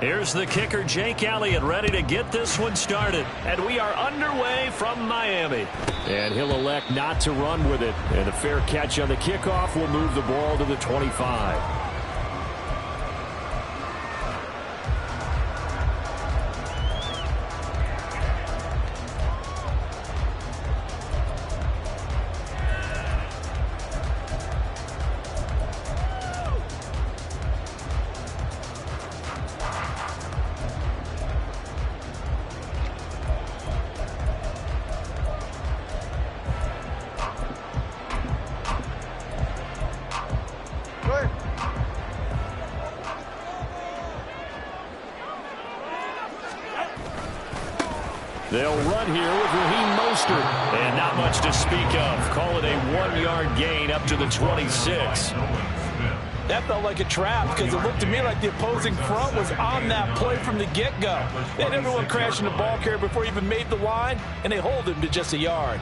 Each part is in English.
Here's the kicker, Jake Elliott, ready to get this one started. And we are underway from Miami. And he'll elect not to run with it. And a fair catch on the kickoff will move the ball to the 25. They'll run here with Raheem Mostert. And not much to speak of. Call it a 1-yard gain up to the 26. That felt like a trap because it looked to me like the opposing front was on that play from the get-go. They had everyone crashing the ball carrier before he even made the line, and they hold him to just a yard.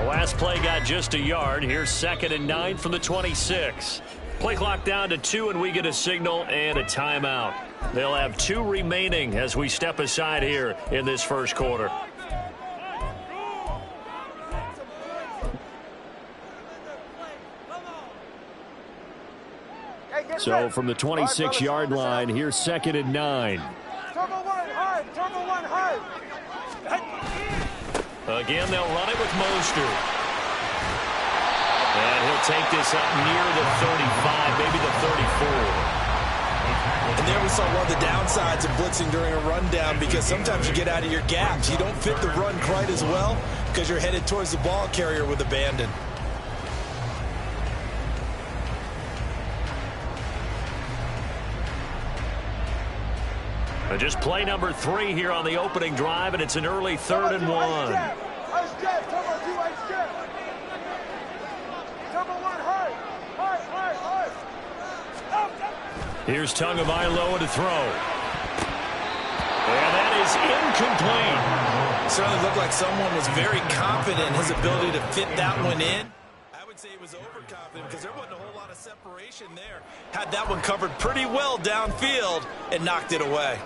Last play got just a yard. Here's 2nd and 9 from the 26. Play clock down to 2, and we get a signal and a timeout. They'll have 2 remaining as we step aside here in this first quarter. So from the 26-yard line, here's 2nd and 9. Again, they'll run it with Mostert. And he'll take this up near the 35, maybe the 34. And there we saw one of the downsides of blitzing during a rundown, because sometimes you get out of your gaps. You don't fit the run quite as well because you're headed towards the ball carrier with abandon. Just play number 3 here on the opening drive, and it's an early 3rd and 1. Here's Tagovailoa to throw. And that is incomplete. It certainly looked like someone was very confident in his ability to fit that one in. I would say he was overconfident because there wasn't a whole lot of separation there. Had that one covered pretty well downfield and knocked it away.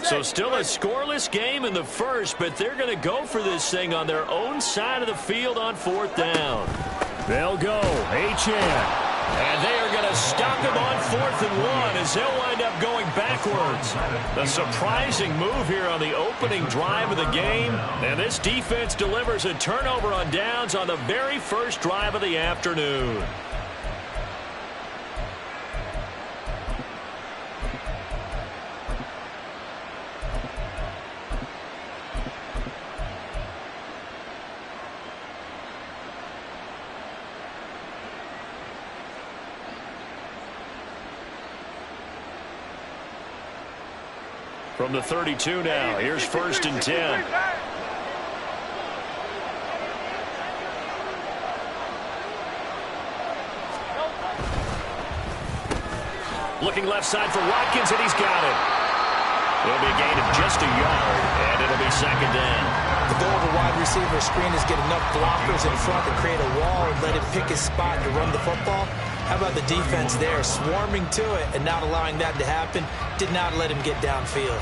So still a scoreless game in the first, but they're going to go for this thing on their own side of the field on 4th down. They'll go. H.N. And they are going to stop him on 4th and 1 as they'll wind up going backwards. A surprising move here on the opening drive of the game. And this defense delivers a turnover on downs on the very first drive of the afternoon. From the 32 now, here's 1st and 10. Looking left side for Watkins, and he's got it. It'll be a gain of just a yard, and it'll be 2nd down. The goal of a wide receiver screen is get enough blockers in front to create a wall and let him pick his spot to run the football. How about the defense there, swarming to it and not allowing that to happen? Did not let him get downfield.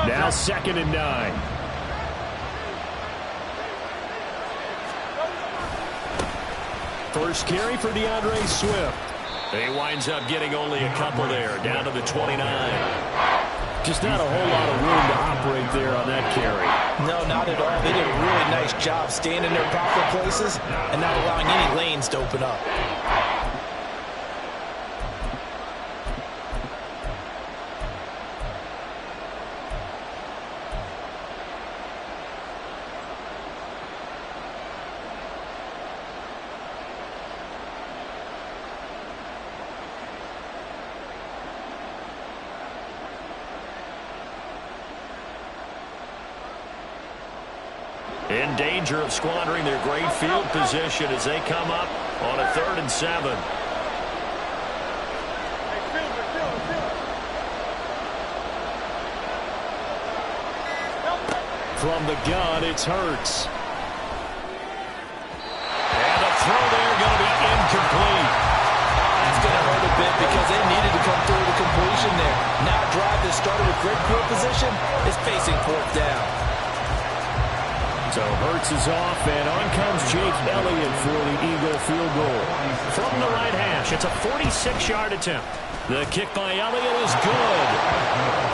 Now 2nd and 9. First carry for DeAndre Swift. He winds up getting only a couple there, down to the 29. Just not a whole lot of room to operate there on that carry. No, not at all. They did a really nice job staying in their proper places and not allowing any lanes to open up. In danger of squandering their great field position as they come up on a 3rd and 7. From the gun, it's Hurts. And the throw there going to be incomplete. That's going to hurt a bit because they needed to come through the completion there. Now a drive that started with great field position is facing 4th down. So Hurts is off, and on comes Jake Elliott for the Eagle field goal. From the right hash, it's a 46-yard attempt. The kick by Elliott is good.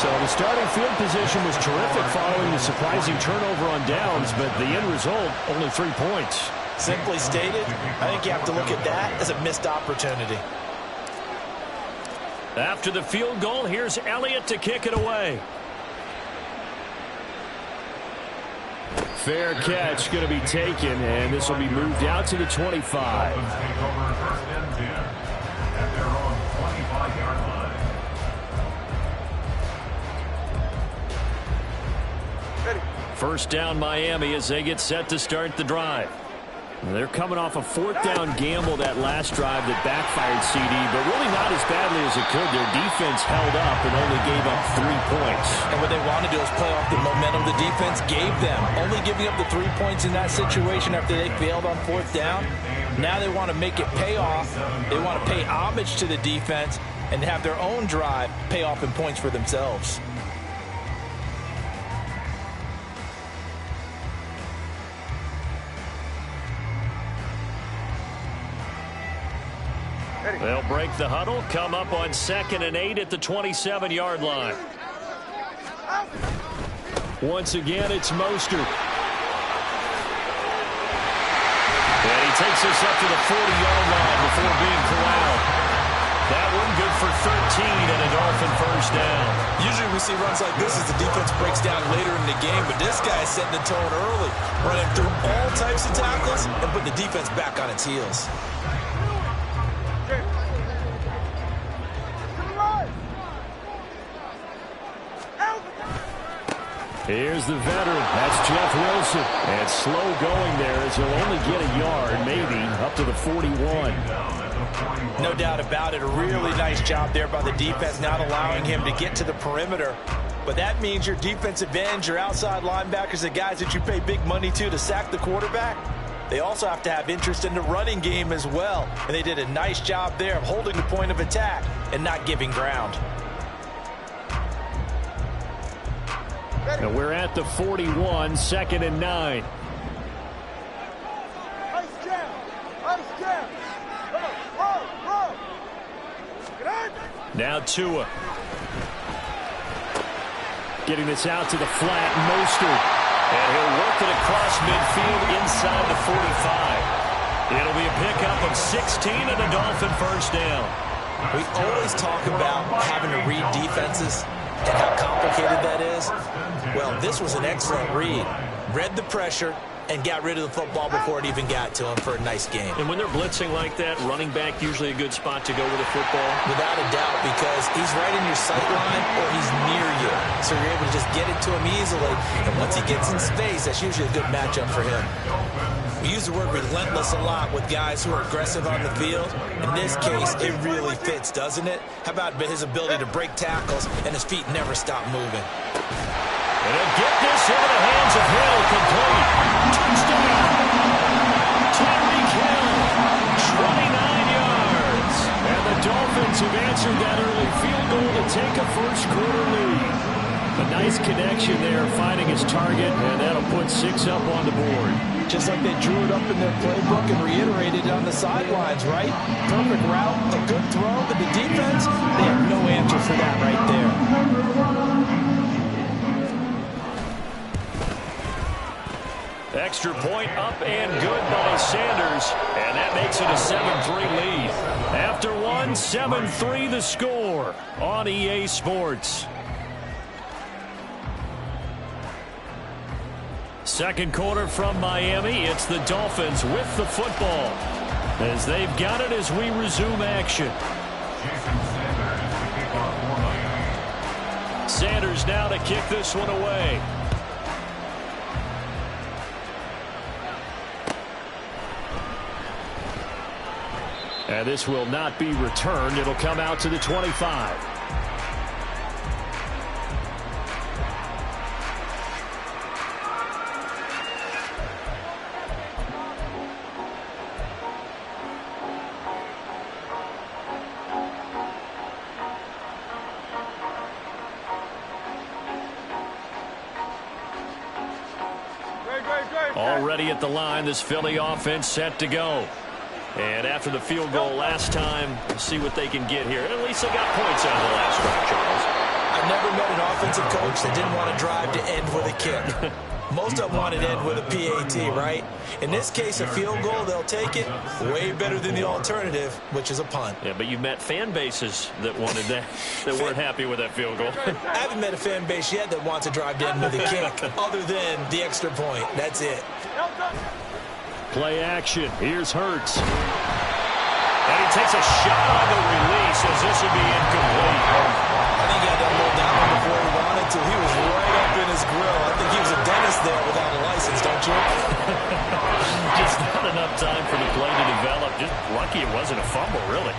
So the starting field position was terrific following the surprising turnover on downs, but the end result, only 3 points. Simply stated, I think you have to look at that as a missed opportunity. After the field goal, here's Elliott to kick it away. Fair catch going to be taken, and this will be moved out to the 25. First down Miami as they get set to start the drive. They're coming off a 4th down gamble that last drive that backfired CD, but really not as badly as it could. Their defense held up and only gave up 3 points. And what they want to do is play off the momentum the defense gave them. Only giving up the 3 points in that situation after they failed on 4th down. Now they want to make it pay off. They want to pay homage to the defense and have their own drive pay off in points for themselves. They'll break the huddle, come up on 2nd and 8 at the 27-yard line. Once again, it's Mostert. And he takes us up to the 40-yard line before being corralled. That one good for 13 and a Dolphin first down. Usually we see runs like this as the defense breaks down later in the game, but this guy is setting the tone early, running through all types of tackles and putting the defense back on its heels. Here's the veteran. That's Jeff Wilson. And slow going there as he'll only get a yard, maybe, up to the 41. No doubt about it. A really nice job there by the defense, not allowing him to get to the perimeter. But that means your defensive ends, your outside linebackers, the guys that you pay big money to sack the quarterback, they also have to have interest in the running game as well. And they did a nice job there of holding the point of attack and not giving ground. And we're at the 41, 2nd and 9. Now Tua. Getting this out to the flat, Mostert. And he'll work it across midfield inside the 45. It'll be a pickup of 16 and a Dolphin first down. We always talk about having to read defenses and how complicated that is. Well, this was an excellent read. Read the pressure and got rid of the football before it even got to him for a nice game. And when they're blitzing like that, running back usually a good spot to go with the football. Without a doubt, because he's right in your sight line or he's near you. So you're able to just get it to him easily. And once he gets in space, that's usually a good matchup for him. We use the word relentless a lot with guys who are aggressive on the field. In this case, it really fits, doesn't it? How about his ability to break tackles and his feet never stop moving? And he'll get this into the hands of Hill, complete. Touchdown. Tyreek Hill, 29 yards. And the Dolphins have answered that early field goal to take a first quarter lead. A nice connection there, finding his target, and that'll put 6 up on the board. Just like they drew it up in their playbook and reiterated it on the sidelines, right? Perfect route, a good throw, but the defense, they have no answer for that right there. Extra point up and good by Sanders, and that makes it a 7-3 lead. After one, 7-3 the score on EA Sports. Second quarter from Miami. It's the Dolphins with the football as they've got it as we resume action. Sanders now to kick this one away. And this will not be returned. It'll come out to the 25. Already at the line, this Philly offense set to go. And after the field goal last time, we'll see what they can get here. At least they got points out of the last drive, Charles. I've never met an offensive coach that didn't want to drive to end with a kick. Most of them want to end with a PAT, right? In this case, a field goal, they'll take it. Way better than the alternative, which is a punt. Yeah, but you've met fan bases that wanted that, that weren't happy with that field goal. I haven't met a fan base yet that wants to drive to end with a kick, other than the extra point. That's it. Play action. Here's Hurts. And he takes a shot on the release as this would be incomplete. I think he had that little down before he wanted to. He was right up in his grill. I think he was a dentist there without a license, don't you? Just not enough time for the play to develop. Just lucky it wasn't a fumble, really.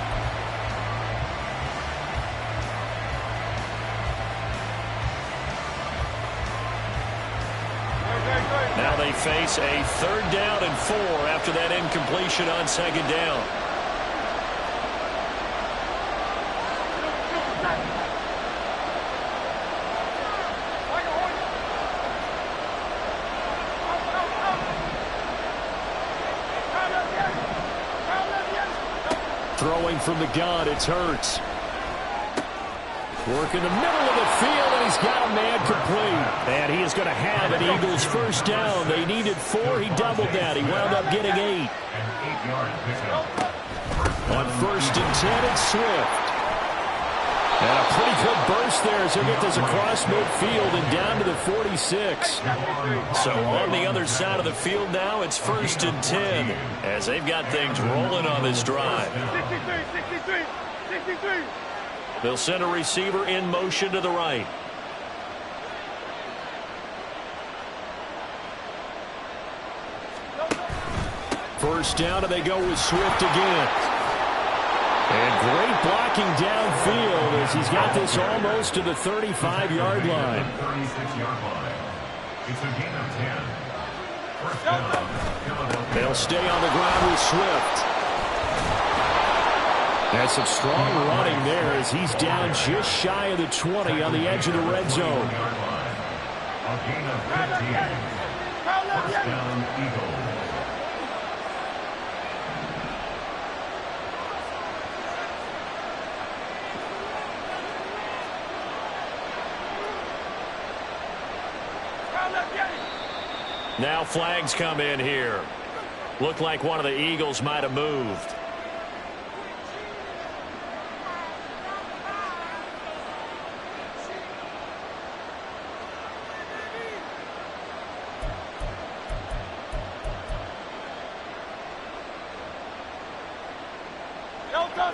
Now they face a 3rd down and 4 after that incompletion on 2nd down. Throwing from the gun, it's Hurts. Work in the middle of the field, and he's got a man complete. And he is going to have an Eagles first down. They needed 4. He doubled that. He wound up getting 8. On 1st and 10, it's Swift. And a pretty good burst there as he'll get this across midfield and down to the 46. So on the other side of the field now, it's 1st and 10 as they've got things rolling on this drive. 63. They'll send a receiver in motion to the right. First down, and they go with Swift again. And great blocking downfield as he's got this almost to the 35-yard line. It's a gain of 10. First down. They'll stay on the ground with Swift. That's some strong running there as he's down just shy of the 20 on the edge of the red zone. A gain of 15. First down, Eagles. Now flags come in here. Looked like one of the Eagles might have moved.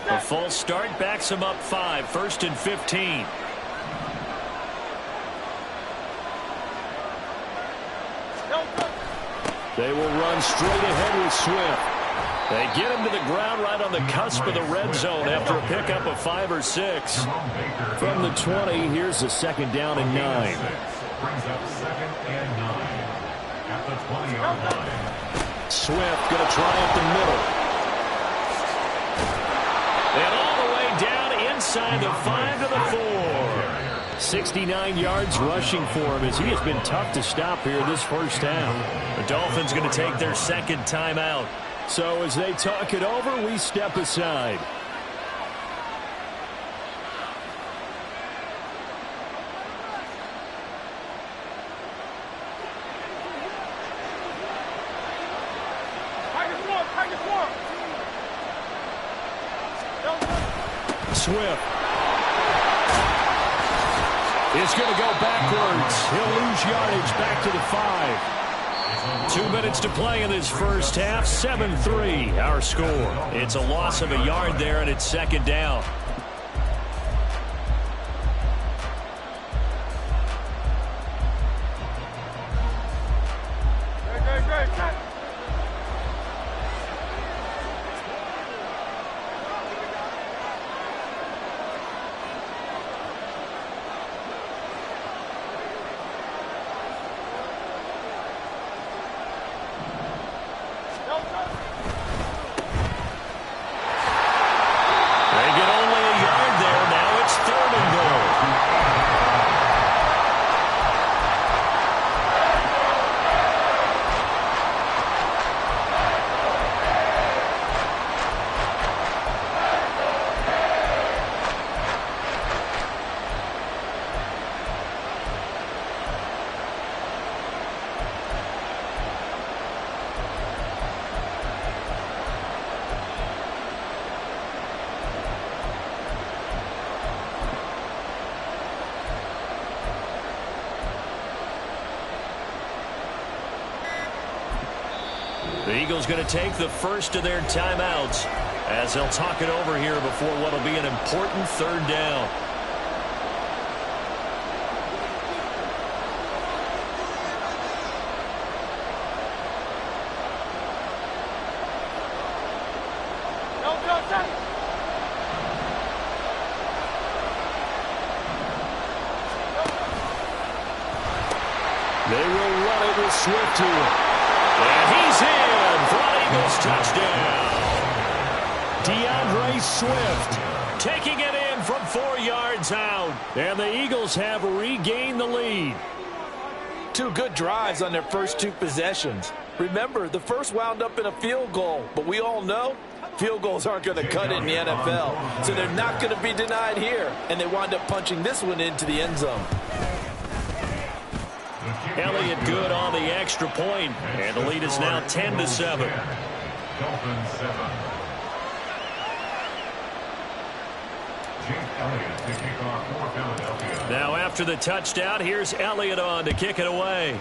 A full start backs him up 5. 1st and 15. They will run straight ahead with Swift. They get him to the ground right on the cusp of the red zone after a pickup of 5 or 6. From the 20, here's the 2nd down and 9. Brings up 2nd and 9 at the 20-yard line. Swift going to try up the middle. And all the way down inside the 5 to the 4. 69 yards rushing for him as he has been tough to stop here this first half. The Dolphins going to take their second timeout. So as they talk it over, we step aside. Swift is going to go backwards. He'll lose yardage back to the 5. 2 minutes to play in this first half. 7-3 our score. It's a loss of a yard there, and it's second down. The Eagles going to take the first of their timeouts as they'll talk it over here before what will be an important third down. They will run it with Swift to it. And he's in for an Eagles touchdown. DeAndre Swift taking it in from 4 yards out. And the Eagles have regained the lead. 2 good drives on their first 2 possessions. Remember, the first wound up in a field goal, but we all know field goals aren't going to cut it in the NFL. So they're not going to be denied here, and they wind up punching this one into the end zone. Elliott good on the extra point, and the lead is now 10-7. Dolphins 7. Elliott to kick off for Philadelphia. Now after the touchdown, here's Elliott on to kick it away.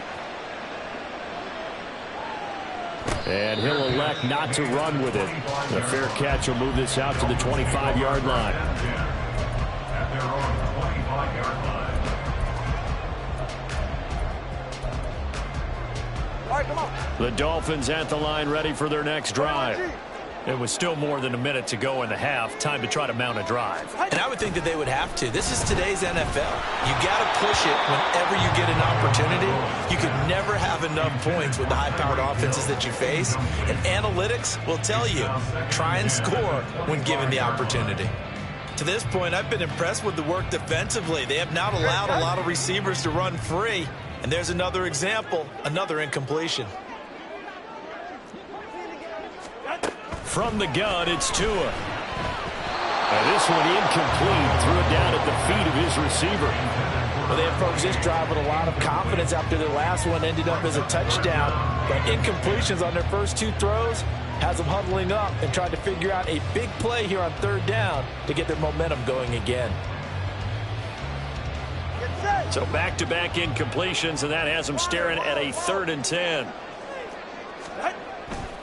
And he'll elect not to run with it. The fair catch will move this out to the 25-yard line. At their own 25-yard line. The Dolphins at the line ready for their next drive. It was still more than a minute to go in the half. Time to try to mount a drive. And I would think that they would have to. This is today's NFL. You got to push it whenever you get an opportunity. You could never have enough points with the high-powered offenses that you face. And analytics will tell you, try and score when given the opportunity. To this point, I've been impressed with the work defensively. They have not allowed a lot of receivers to run free. And there's another example, another incompletion. From the gun, it's Tua. And this one incomplete. Threw it down at the feet of his receiver. Well, they approached this drive with a lot of confidence after their last one ended up as a touchdown. But incompletions on their first 2 throws has them huddling up and trying to figure out a big play here on third down to get their momentum going again. So back-to-back incompletions, and that has them staring at a 3rd and 10.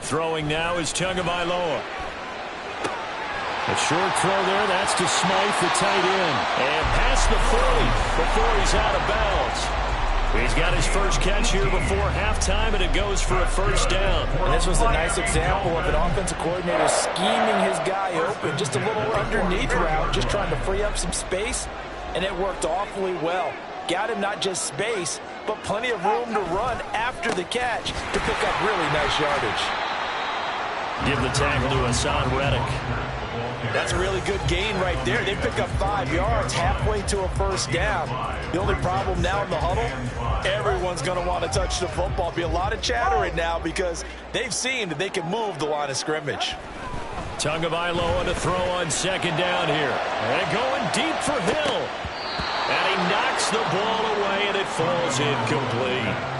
Throwing now is Tagovailoa. A short throw there. That's to Smythe, the tight end. And past the 40 before he's out of bounds. He's got his first catch here before halftime, and it goes for a first down. And this was a nice example of an offensive coordinator scheming his guy open. Just a little underneath route, just trying to free up some space, and it worked awfully well. Got him not just space, but plenty of room to run after the catch to pick up really nice yardage. Give the tackle to Hassan Reddick. That's a really good gain right there. They pick up 5 yards halfway to a first down. The only problem now in the huddle, everyone's going to want to touch the football. Be a lot of chattering now because they've seen that they can move the line of scrimmage. Tagovailoa to throw on second down here. And going deep for Hill. And he knocks the ball away, and it falls incomplete.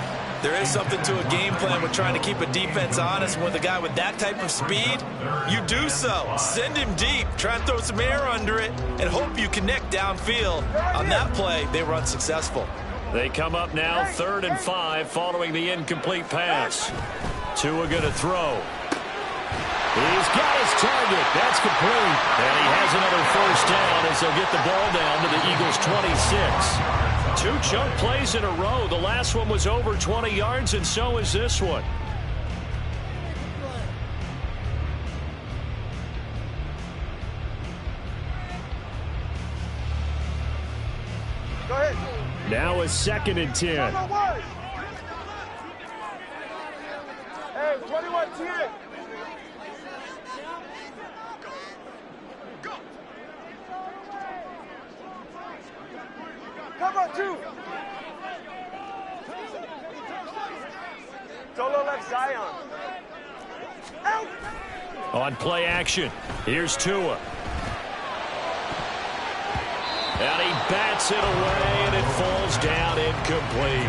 There is something to a game plan with trying to keep a defense honest. With a guy with that type of speed, you do so. Send him deep. Try and throw some air under it and hope you connect downfield. On that play, they were unsuccessful. They come up now 3rd and 5 following the incomplete pass. Tua going to throw. He's got his target. That's complete. And he has another first down as they'll get the ball down to the Eagles' 26. 2 chunk plays in a row. The last one was over 20 yards, and so is this one. Go ahead. Now a 2nd and 10. Hey, 21 10. Come on, 2. Solo left Zion. Out. On play action, here's Tua. And he bats it away, and it falls down incomplete.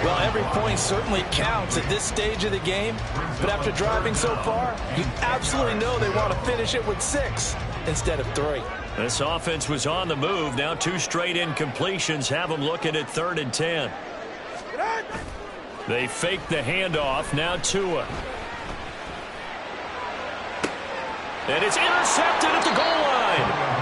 Well, every point certainly counts at this stage of the game, but after driving so far, you absolutely know they want to finish it with 6 instead of 3. This offense was on the move. Now 2 straight incompletions have them looking at 3rd and 10. They fake the handoff. Now Tua. And it's intercepted at the goal line.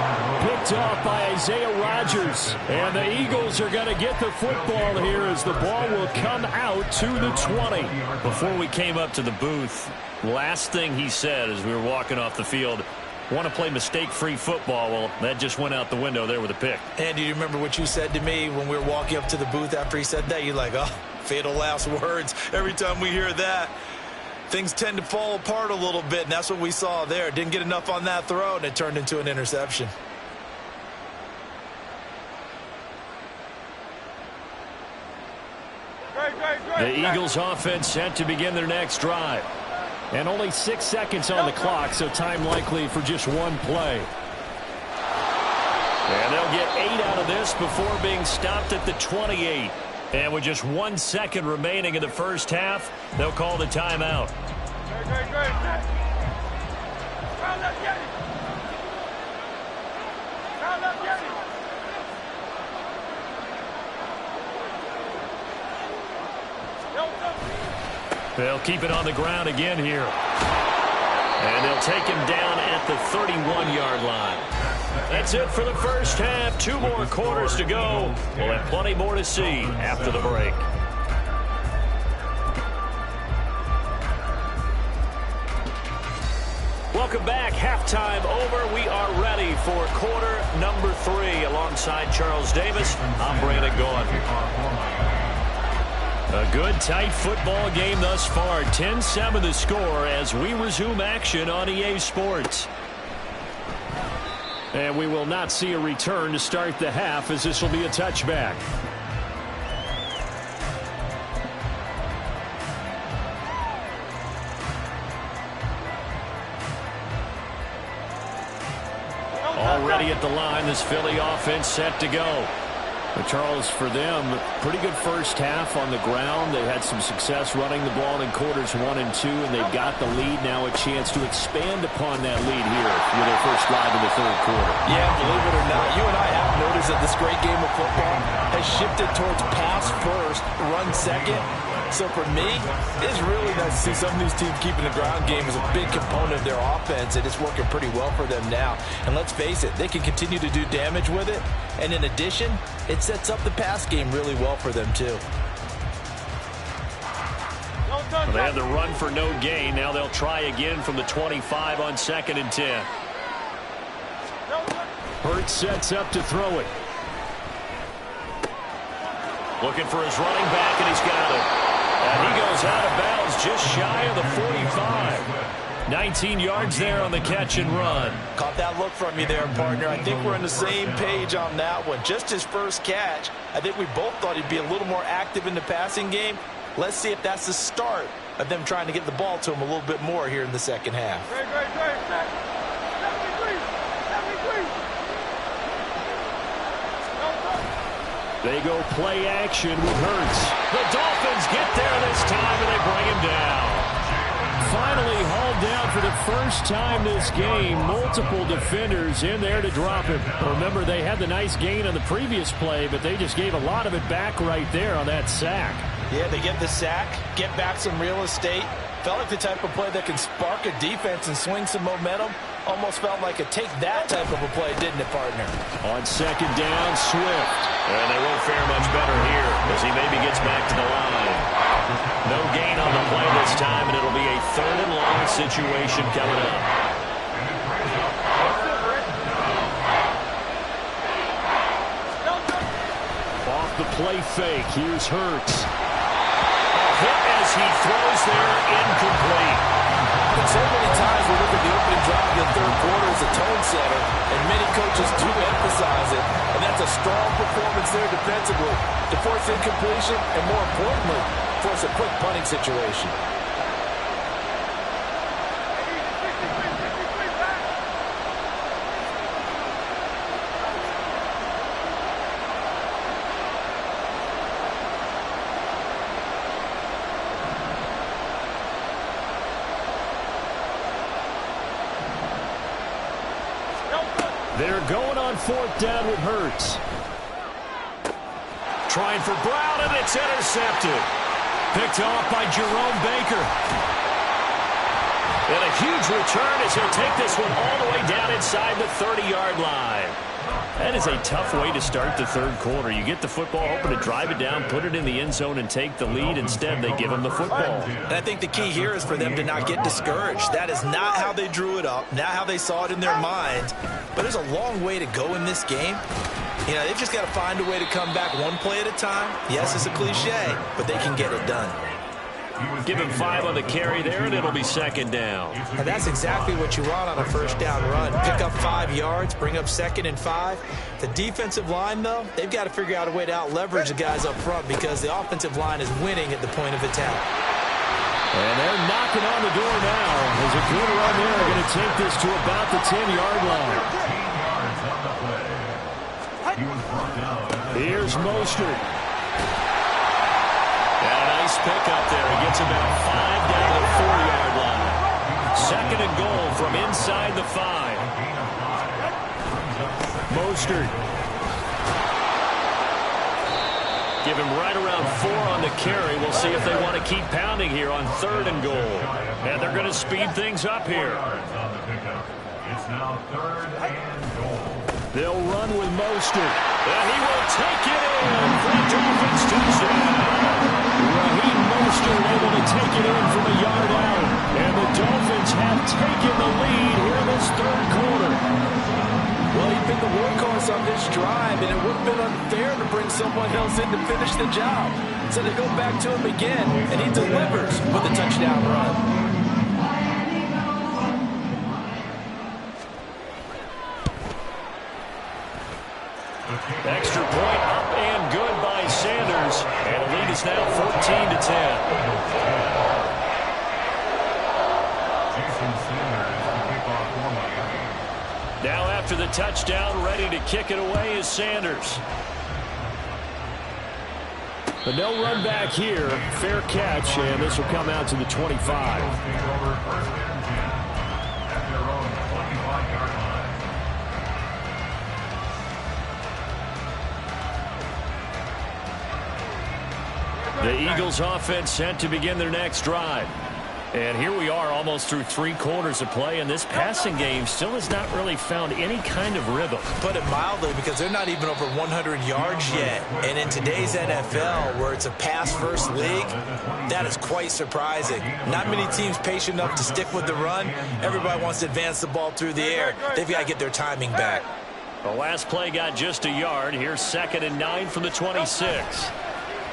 Picked off by Isaiah Rodgers. And the Eagles are going to get the football here as the ball will come out to the 20. Before we came up to the booth, last thing he said as we were walking off the field, want to play mistake-free football. Well, that just went out the window there with a pick. And do you remember what you said to me when we were walking up to the booth after he said that? You're like, oh, fatal last words. Every time we hear that, things tend to fall apart a little bit, and that's what we saw there. Didn't get enough on that throw, and it turned into an interception. The Eagles offense set to begin their next drive. And only 6 seconds on the clock, so time likely for just 1 play. And they'll get 8 out of this before being stopped at the 28. And with just 1 second remaining in the first half, they'll call the timeout. They'll keep it on the ground again here. And they'll take him down at the 31-yard line. That's it for the first half. 2 more quarters to go. We'll have plenty more to see after the break. Welcome back. Halftime over. We are ready for quarter number 3. Alongside Charles Davis, I'm Brandon Gaughan. A good, tight football game thus far. 10-7 the score as we resume action on EA Sports. And we will not see a return to start the half as this will be a touchback. Already at the line, this Philly offense set to go. But Charles, for them, pretty good first half on the ground. They had some success running the ball in quarters 1 and 2, and they've got the lead now, a chance to expand upon that lead here with their first drive in the 3rd quarter. Yeah, believe it or not, you and I have noticed that this great game of football has shifted towards pass first, run second. So for me, it's really nice to see some of these teams keeping the ground game as a big component of their offense, and it's working pretty well for them now. And let's face it, they can continue to do damage with it. And in addition, it sets up the pass game really well for them too. Well, they had the run for no gain. Now they'll try again from the 25 on 2nd and 10. Hurts sets up to throw it. Looking for his running back, and he's got it. And he goes out of bounds just shy of the 45. 19 yards there on the catch and run. Caught that look from you there, partner. I think we're on the same page on that one. Just his first catch. I think we both thought he'd be a little more active in the passing game. Let's see if that's the start of them trying to get the ball to him a little bit more here in the second half. Great. 73. They go play action with Hurts. The Dolphins get there this time, and they bring him down. Finally hauled down for the first time this game. Multiple defenders in there to drop him. Remember, they had the nice gain on the previous play, but they just gave a lot of it back right there on that sack. Yeah, they get the sack, get back some real estate. Felt like the type of play that can spark a defense and swing some momentum. Almost felt like a take-that type of a play, didn't it, partner? On second down, Swift. And they won't fare much better here as he maybe gets back to the line. No gain on the play this time, and it'll be a 3rd and long situation coming up. Off the play fake, here's Hurts. A hit as he throws there, incomplete. So many times we look at the opening drive of the third quarter as a tone setter, and many coaches do emphasize it, and that's a strong performance there defensively to force incompletion and, more importantly, force a quick punting situation. They're going on 4th down with Hurts. Trying for Brown, and it's intercepted. Picked off by Jerome Baker. And a huge return as he'll take this one all the way down inside the 30-yard line. That is a tough way to start the third quarter. You get the football, hoping to drive it down, put it in the end zone, and take the lead. Instead, they give him the football. And I think the key here is for them to not get discouraged. That is not how they drew it up, not how they saw it in their minds. But there's a long way to go in this game. You know, they've just got to find a way to come back one play at a time. Yes, it's a cliche, but they can get it done. Give him 5 on the carry there, and it'll be 2nd down. And that's exactly what you want on a first down run. Pick up 5 yards, bring up 2nd and 5. The defensive line, though, they've got to figure out a way to out-leverage the guys up front because the offensive line is winning at the point of attack. And they're knocking on the door now. There's a good run there. They're going to take this to about the 10-yard line. Here's Mostert. And a nice pickup there. He gets about 5 down to the 4-yard line. 2nd and goal from inside the 5. Mostert. Give him right around 4 on the carry. We'll see if they want to keep pounding here on 3rd and goal. And they're going to speed things up here. It's now 3rd and goal. They'll run with Mostert. And he will take it in for the Dolphins touchdown. Raheem Mostert able to take it in from a yard out. And the Dolphins have taken the lead here in this third quarter. Well, he's been the workhorse on this drive, and it would have been unfair to bring someone else in to finish the job. So they go back to him again, and he delivers with a touchdown run. Extra point up and good by Sanders. And the lead is now 14-10. Now after the touchdown, ready to kick it away is Sanders. But no run back here. Fair catch, and this will come out to the 25. The Eagles offense set to begin their next drive. And here we are almost through 3 quarters of play, and this passing game still has not really found any kind of rhythm. Put it mildly, because they're not even over 100 yards yet. And in today's NFL, where it's a pass-first league, that is quite surprising. Not many teams patient enough to stick with the run. Everybody wants to advance the ball through the air. They've got to get their timing back. The last play got just a yard. Here's 2nd and 9 from the 26.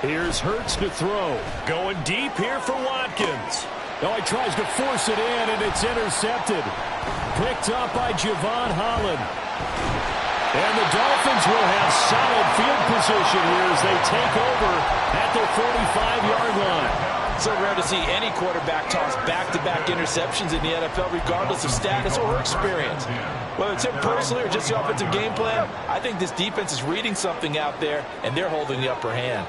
Here's Hurts to throw. Going deep here for Watkins. Oh, he tries to force it in, and it's intercepted. Picked up by Javon Holland. And the Dolphins will have solid field position here as they take over at their 45-yard line. So rare to see any quarterback toss back-to-back interceptions in the NFL, regardless of status or experience. Whether it's him personally or just the offensive game plan, I think this defense is reading something out there, and they're holding the upper hand.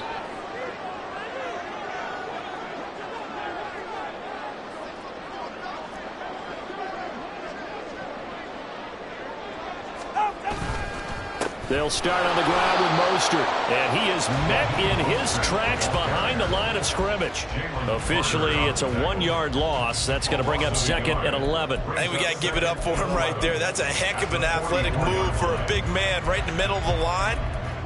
They'll start on the ground with Mostert, and he is met in his tracks behind the line of scrimmage. Officially, it's a 1-yard loss. That's going to bring up 2nd and 11. I think we got to give it up for him right there. That's a heck of an athletic move for a big man right in the middle of the line.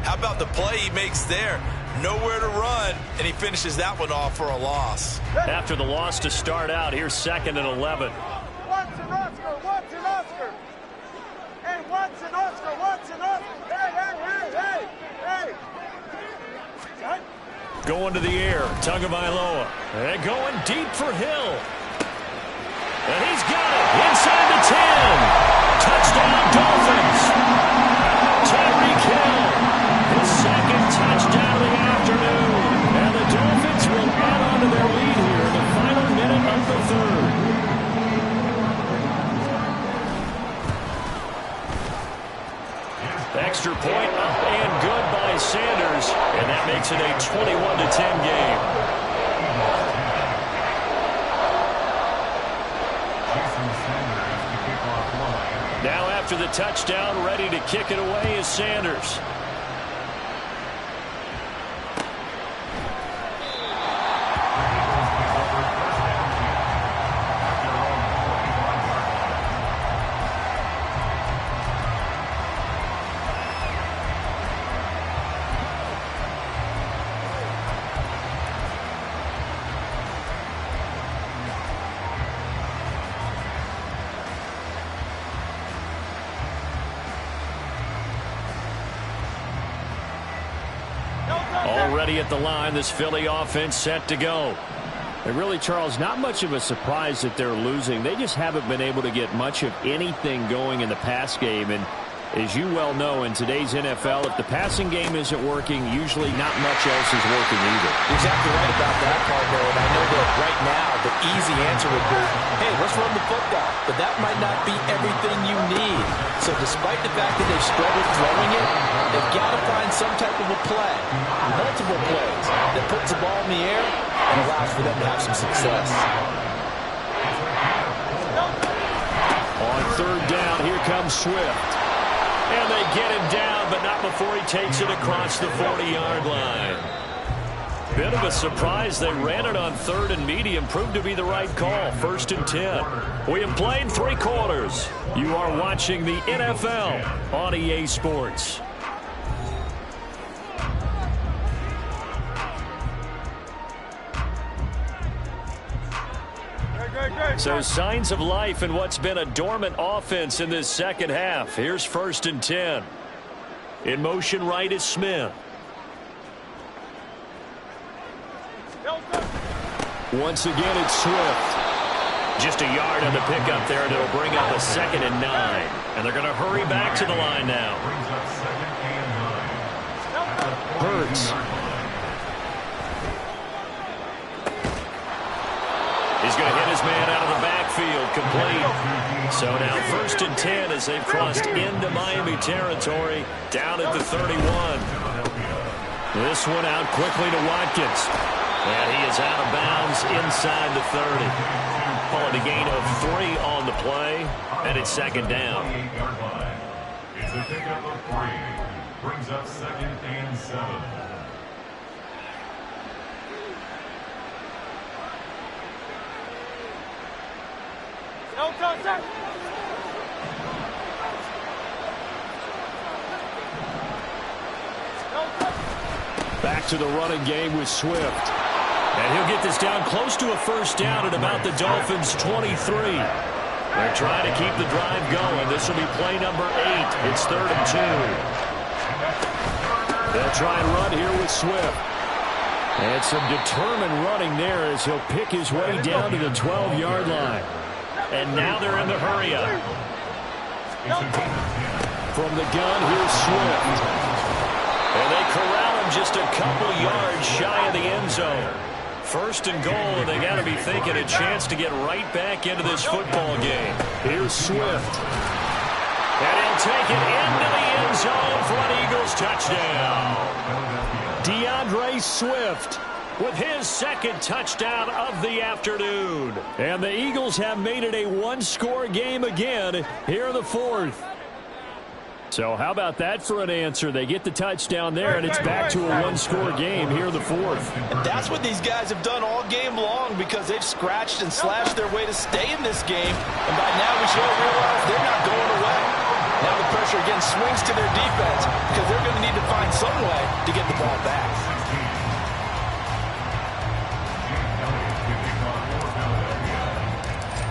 How about the play he makes there? Nowhere to run, and he finishes that one off for a loss. After the loss to start out, here's 2nd and 11. Watson, Oscar, Watson, Oscar. Hey, Watson, Oscar, Watson, Oscar. Hey. Going to the air, Tagovailoa. And going deep for Hill. And he's got it inside the 10. Touchdown, Dolphins. Tyreek Hill, his 2nd touchdown of the afternoon. And the Dolphins will add on to their lead here in the final minute of the 3rd. Extra point up and good by Sanders, and that makes it a 21-10 game. Now after the touchdown, ready to kick it away is Sanders. Already at the line, this Philly offense set to go. And really, Charles, not much of a surprise that they're losing. They just haven't been able to get much of anything going in the pass game. And as you well know, in today's NFL, if the passing game isn't working, usually not much else is working either. You're exactly right about that, Carlo. And I know that right now the easy answer would be, hey, let's run the football. But that might not be everything you need. So despite the fact that they've struggled throwing it, they've got to find some type of a play, multiple plays, that puts the ball in the air and allows for them to have some success. On 3rd down, here comes Swift. And they get him down, but not before he takes it across the 40-yard line. Bit of a surprise. They ran it on 3rd and medium. Proved to be the right call. 1st and 10. We have played 3 quarters. You are watching the NFL on EA Sports. So signs of life in what's been a dormant offense in this 2nd half. Here's 1st and 10. In motion right is Smith. Once again, it's Swift. Just a yard on the pickup there, and it'll bring up a 2nd and 9. And they're going to hurry back to the line now. Hurts. He's going to hit his man out of the backfield, complete. So now 1st and 10 as they've crossed into Miami territory, down at the 31. This one out quickly to Watkins. And he is out of bounds inside the 30. Calling a gain of 3 on the play, and it's 2nd down. It's a pickup of 3. Brings up 2nd and 7. Back to the running game with Swift. And he'll get this down close to a 1st down at about the Dolphins' 23. They're trying to keep the drive going. This will be play number 8. It's 3rd and 2. They'll try and run here with Swift. And some determined running there as he'll pick his way down to the 12-yard line. And now they're in the hurry-up. From the gun, here's Swift. And they corral him just a couple yards shy of the end zone. First and goal, and they got to be thinking a chance to get right back into this football game. Here's Swift. And he'll take it into the end zone for an Eagles touchdown. DeAndre Swift with his second touchdown of the afternoon. And the Eagles have made it a one-score game again here in the fourth. So how about that for an answer? They get the touchdown there, and it's back to a one-score game here in the fourth. And that's what these guys have done all game long because they've scratched and slashed their way to stay in this game. And by now we should realize they're not going away. Now the pressure again swings to their defense because they're going to need to find some way to get the ball back.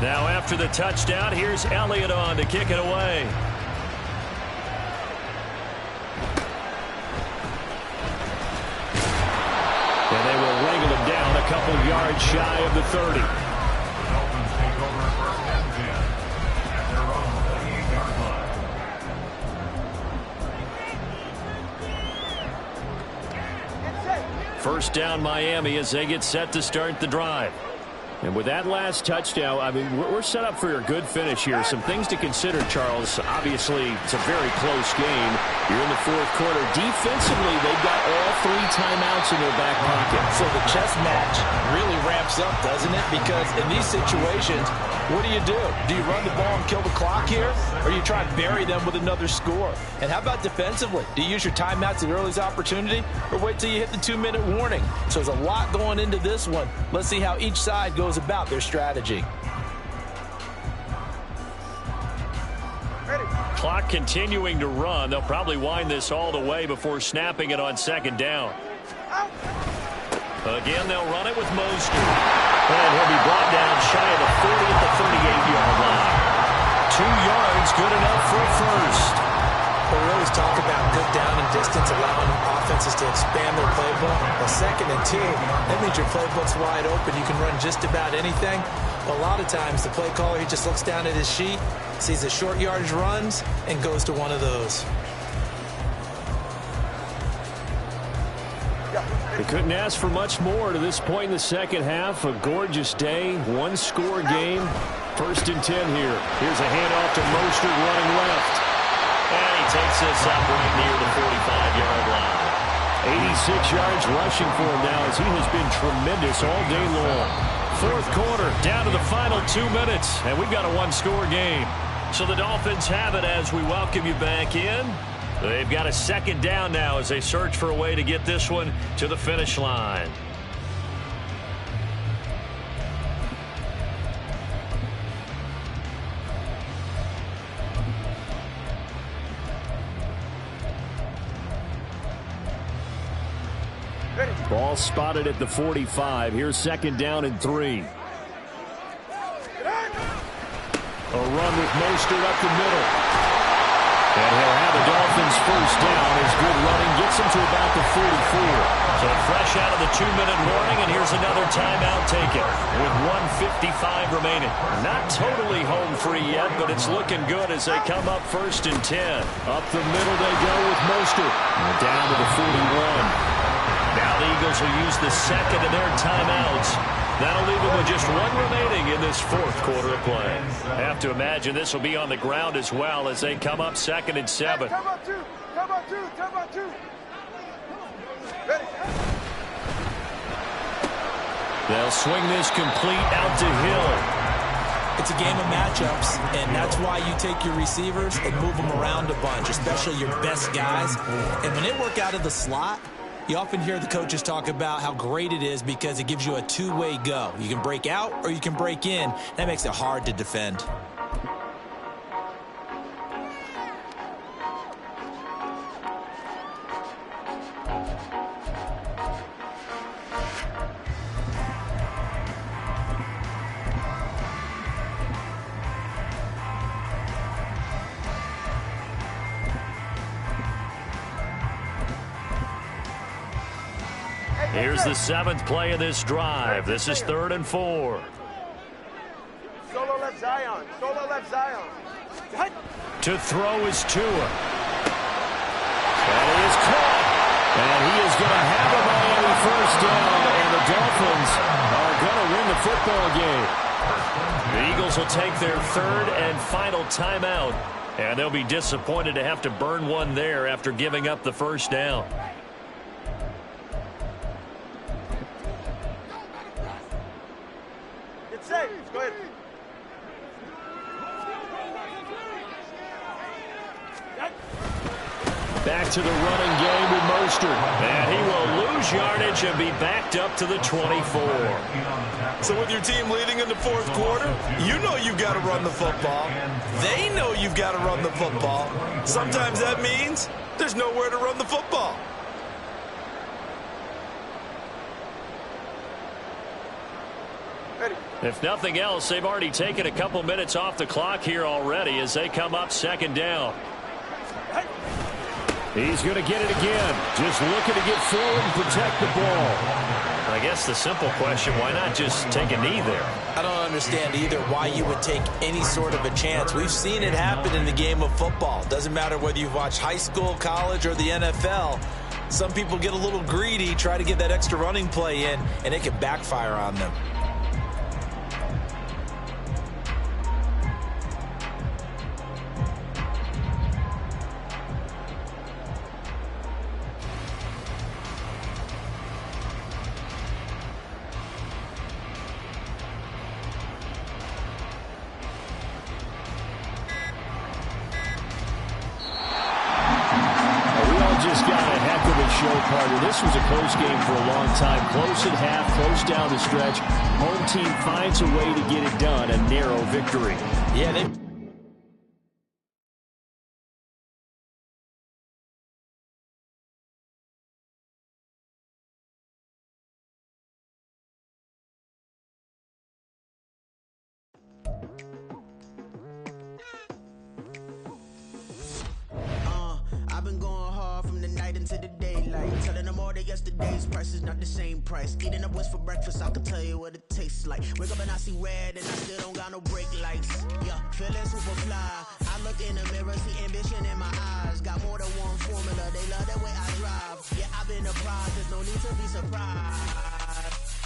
Now after the touchdown, here's Elliott on to kick it away. And they will wrangle him down a couple yards shy of the 30. The Dolphins take over first and 10 at their own 28-yard line. First down Miami as they get set to start the drive. And with that last touchdown, I mean, we're set up for a good finish here. Some things to consider, Charles. Obviously, it's a very close game. You're in the fourth quarter. Defensively, they've got all 3 timeouts in their back pocket. So the chess match really ramps up, doesn't it? Because in these situations, what do? Do you run the ball and kill the clock here? Or you try and bury them with another score? And how about defensively? Do you use your timeouts at the earliest opportunity? Or wait till you hit the 2-minute warning? So there's a lot going into this one. Let's see how each side goes about their strategy. Clock continuing to run. They'll probably wind this all the way before snapping it on second down. Again, they'll run it with Mostert. And he'll be brought down shy of the 40 at the 38-yard line. 2 yards, good enough for a first. We always talk about good down and distance, allowing offenses to expand their playbook. A 2nd and 2, that means your playbook's wide open. You can run just about anything. But a lot of times, the play caller, he just looks down at his sheet, sees the short yardage runs, and goes to one of those. They couldn't ask for much more to this point in the second half. A gorgeous day, one-score game. First and 10 here. Here's a handoff to Mostert running left. And he takes this up right near the 45-yard line. 86 yards rushing for him now as he has been tremendous all day long. Fourth quarter, down to the final 2 minutes, and we've got a one-score game. So the Dolphins have it as we welcome you back in. They've got a second down now as they search for a way to get this one to the finish line. Ball spotted at the 45. Here's second down and 3. A run with Mostert up the middle. And he'll have the Dolphins first down as good running gets him to about the 44. So fresh out of the 2-minute warning, and here's another timeout taken with 1:55 remaining. Not totally home free yet, but it's looking good as they come up first and 10. Up the middle they go with Mostert. And down to the 41. Now the Eagles will use the second of their timeouts. That'll leave them with just 1 remaining in this fourth quarter of play. I have to imagine this will be on the ground as well as they come up 2nd and 7. Come on, two. Ready. They'll swing this complete out to Hill. It's a game of matchups, and that's why you take your receivers and move them around a bunch, especially your best guys. And when they work out of the slot, you often hear the coaches talk about how great it is because it gives you a two-way go. You can break out or you can break in. That makes it hard to defend. Hey, Here's the 7th play of this drive. This is 3rd and 4. Solo left Zion. Solo left Zion. To throw is Tua. And he is caught. And he is going to have a Miami first down. And the Dolphins are going to win the football game. The Eagles will take their 3rd and final timeout. And they'll be disappointed to have to burn one there after giving up the first down. It's safe. Go ahead. Back to the running game with Mostert. And he will lose yardage and be backed up to the 24. So with your team leading in the 4th quarter, you know you've got to run the football. They know you've got to run the football. Sometimes that means there's nowhere to run the football. If nothing else, they've already taken a couple minutes off the clock here already as they come up 2nd down. He's going to get it again. Just looking to get forward and protect the ball. I guess the simple question, why not just take a knee there? I don't understand either why you would take any sort of a chance. We've seen it happen in the game of football. Doesn't matter whether you've watched high school, college, or the NFL. Some people get a little greedy, try to get that extra running play in, and it can backfire on them. This was a close game for a long time. Close at half, close down the stretch. Home team finds a way to get it done. A narrow victory. Yeah, they... I've been going hard from the night into the daylight. Telling them all that yesterday's price is not the same price. Eating up what's for breakfast, I can tell you what it tastes like. Wake up and I see red and I still don't got no brake lights. Yeah, feeling super fly. I look in the mirror, see ambition in my eyes. Got more than one formula, they love the way I drive. Yeah, I've been a prize, there's no need to be surprised.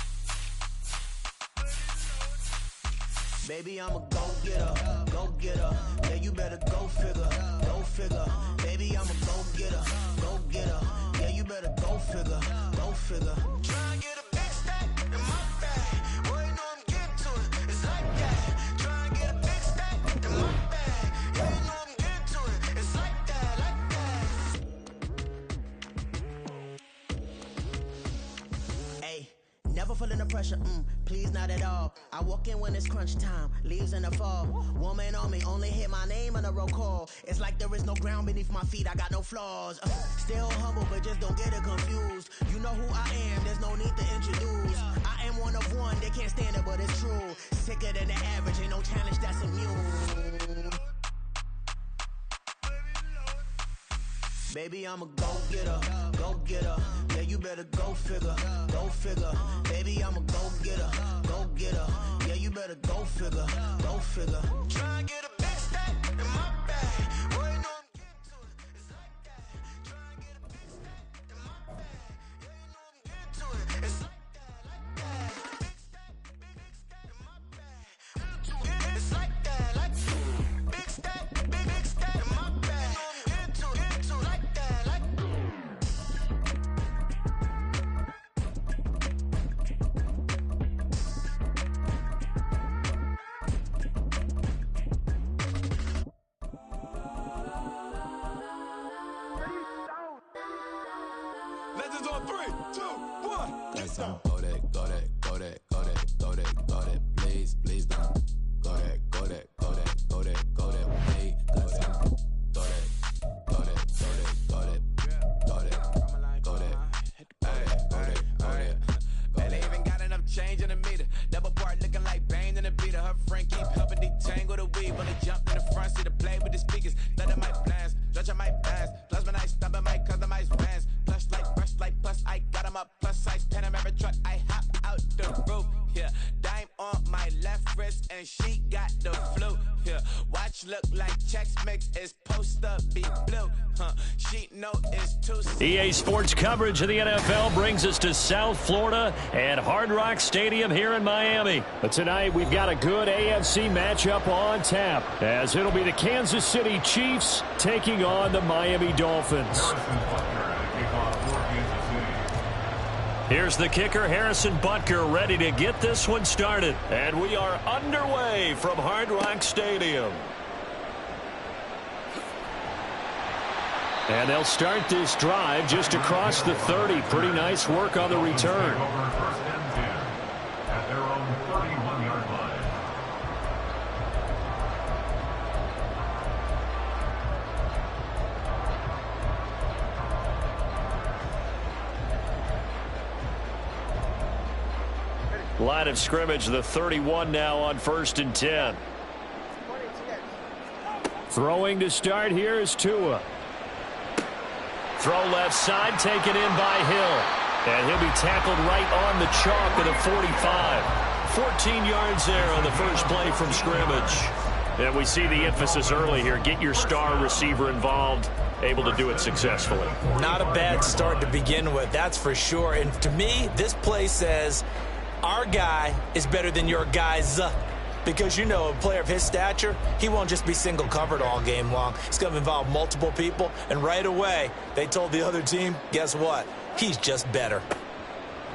Baby, I'm a go-getter, go-getter. Yeah, you better go figure, go figure. Baby, I'm a go-getter, go-getter. Yeah, you better go figure, go figure. Try and get a big stack in my bag. Boy, you know I'm getting to it, it's like that. Try and get a big stack in my bag. Yeah, you know I'm getting to it, it's like that, like that. Hey, never feeling the pressure, please not at all. I walk in when it's crunch time, leaves in the fall. Woman on me, only hit my name on a roll call. It's like there is no ground beneath my feet, I got no flaws. Still humble, but just don't get it confused. You know who I am, there's no need to introduce. I am one of one, they can't stand it, but it's true. Sicker than the average, ain't no challenge that's immune. Baby, I'm a go-getter, go-getter. Yeah, you better go figure, go figure. Baby, I'm a go-getter, go-getter. Yeah, you better go figure, go figure. Try and get a big stack in my bag. Boy, you know I'm getting to it, it's like that. Try and get a big stack in my bag. Yeah, you know I'm getting to it, it's like that, like that. Big stack in my bag. It's like that, like that. Big stack in my bag. Into like that, like that. Legends on 3, 2, 1. Let's go. Go that, go that, go that, go that, go that, go that. Please, please don't. Go that, go that, go that, go that, go that. Please, go that, go that, go that, go that, go that, go that. Man, they even got enough change in the meter. Double part looking like Bane in the beater. Her friend keep helping detangle the weave. When they jump in the front seat to play with the speakers. Thunder my plans, stretch my plans. Plus when I stumble my customize bands. Plush like brush like plus I got 'em up plus size pen Watch look like checks mix is post up be blue. Sheet note is too. EA Sports coverage of the NFL brings us to South Florida and Hard Rock Stadium here in Miami. But tonight we've got a good AFC matchup on tap, as it'll be the Kansas City Chiefs taking on the Miami Dolphins. Here's the kicker, Harrison Butker, ready to get this one started. And we are underway from Hard Rock Stadium. And they'll start this drive just across the 30. Pretty nice work on the return. First and 10 at their own 31-yard line. Line of scrimmage, the 31 now on 1st and 10. Throwing to start here is Tua. Throw left side, taken in by Hill. And he'll be tackled right on the chalk at the 45. 14 yards there on the first play from scrimmage. And we see the emphasis early here. Get your star receiver involved. Able to do it successfully. Not a bad start to begin with, that's for sure. And to me, this play says our guy is better than your guys. Because, you know, a player of his stature, he won't just be single covered all game long. It's going to involve multiple people. And right away, they told the other team, guess what? He's just better.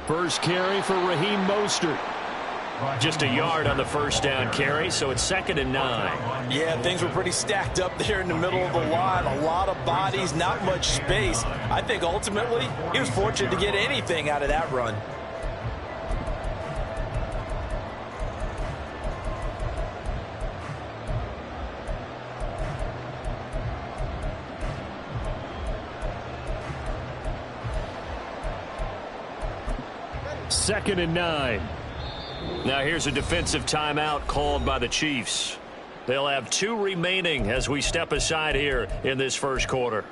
First carry for Raheem Mostert. Just a yard on the first down carry, so it's 2nd and 9. Yeah, things were pretty stacked up there in the middle of the line. A lot of bodies, not much space. I think ultimately he was fortunate to get anything out of that run. Second and 9. Now here's a defensive timeout called by the Chiefs. They'll have 2 remaining as we step aside here in this first quarter.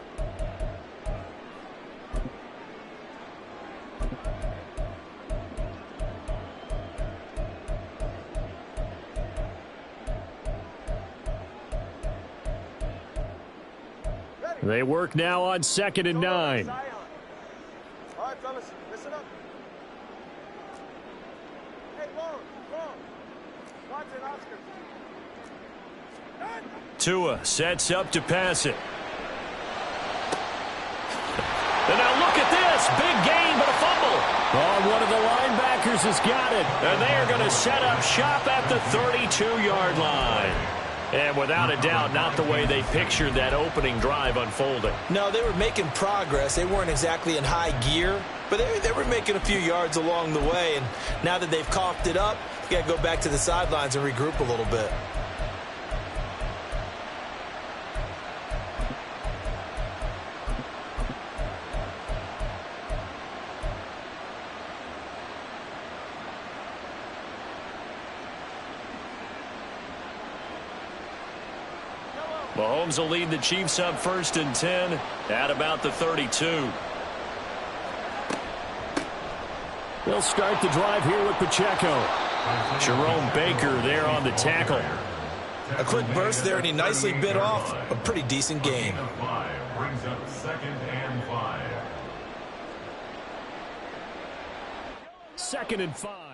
They work now on 2nd and 9. All right, fellas, listen up. Hey, long. Watson, Oscar. Tua sets up to pass it. And now look at this. Big gain, but a fumble. Oh, one of the linebackers has got it. And they are going to set up shop at the 32-yard line. And without a doubt, not the way they pictured that opening drive unfolding. No, they were making progress. They weren't exactly in high gear, but they were making a few yards along the way. And now that they've coughed it up, you got to go back to the sidelines and regroup a little bit. Mahomes will lead the Chiefs up 1st and 10 at about the 32. They'll start the drive here with Pacheco. Jerome Baker there on the tackle. A quick burst there, and he nicely bit off a pretty decent gain. Brings up 2nd and 5. 2nd and 5.